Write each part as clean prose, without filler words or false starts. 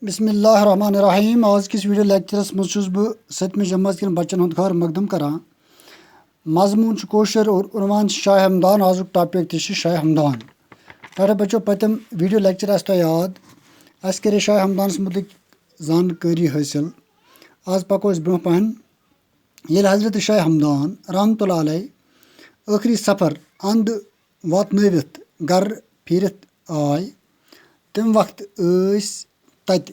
बिस्मिल्लाहिर्रहमानिर्रहीम। आज किस वीडियो लेक्चरस मज बह 7वीं जमात के बच्चन हूँ खैर मकदम करान। मजमून कोशर और उनवान शाह हमदान। आजुक टॉपिक तह शाह हमदान। टाटा बच्चों पतम वीडियो लेक्चर आस तो याद अस करे शाह हमदान मुतलिक जानकारी हासिल। आज पको ब्रोह पहन ये हजरत शाह हमदान रहमतुल्लाह अलैह आखिरी सफ़र अंद वातनवित गर फिरत आय तम वक्त तत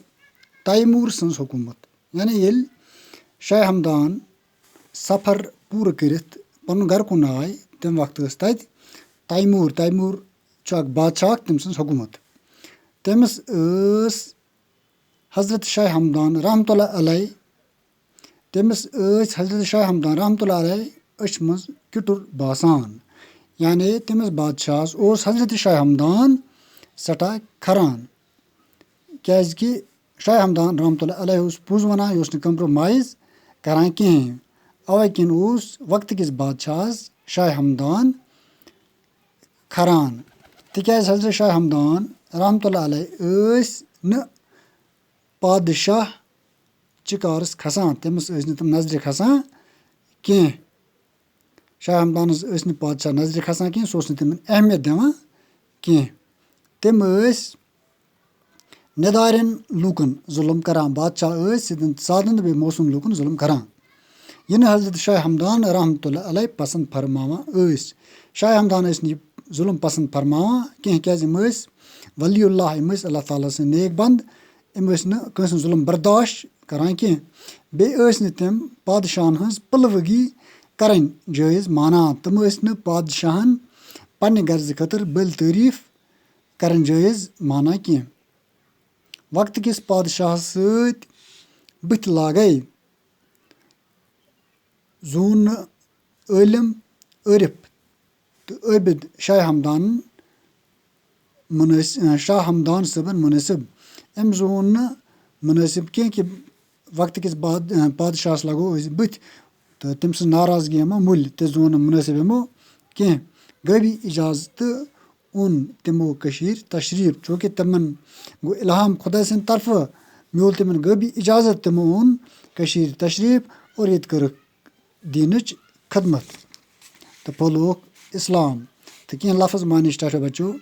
तैमूर सन्स हुकूमत यानी ये शाह हमदान सफ़र पूर करित पन गर कुन आय तम वक्त तत तैमूर बादशाह तम सन्स हुकूमत। तमिस हजरत शाह हमदान रहमतुल्लाह अलैह अच मज किटुर बासान यानी तमिस बादशाह हजरत शाह हमदान सटा खरान कि शाह हमदान रहमतुल्लाह अलैह पुज वनान यह कंप्रोमाइज करान कहें। अवे किन वक्त किस बादशाह शाह हमदान खरान तिकाज हजरत शाह हमदान रहमतुल्लाह अलैह न पादशाह चिकारस खसान तमिस तम नजर खसान कह। शाह हमदानस पादशाह नजर खसान कह सह तमन अहमियत दिवान कह। तम निदारन लूकन जुल्म करान बादशाह सादन बे मौसूम लूकन जुल्म करान यह हजरत शाह हमदान रहमतुल्लाह अलैह पसंद फरमावान। शाह हमदान यह जुल्म पसंद फरमावान कह क्या वलीउल्लाह अल्लाह ताला से नेक बंद कंस जुल्म बर्दाश्त करान कह। बे तम पादशाहन हज पलवगी करन जायज़ मानान तम पादशाहन पन्ने गर्ज खतर बल तारीफ करन जायज़ माना कह। वक्त किस पादशाह सत बुथ लागै जून आलिम आरिफ तो आबिद शाह हमदान सबन मुनसिब अम जून मुनसिब कह कि वक्त किस पादशाह लगो बुथ तो तम सज नाराजगी यमो मुल तो जून मुनसिब यमो कह। गबी इजाजत उन तमो तशरीफ चूँकि तमन गो इल्हाम खुदा सद तरफ मिल तमन गबी इजाजत तमो उन तशरीफ और ये कर दीनच खदमत तो पलोक इस्लाम तो कह लफ्ज़ माने टाटा बच्चों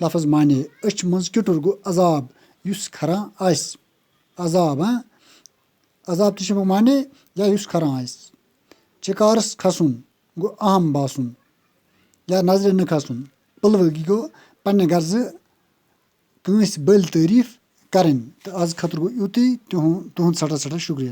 लफ्ज़ माने अच मज किटुर गो अजाब युस खरान आस अजाब अजाब तमो माने या युस खरान आस चिकारस खसुन गो अहम बासुन या नजर न खसुन पलवगी गो पन्ने गर्ज कंस बल तारीफ करन तो आज खतर गो युत तुहद सटा शुक्रिया।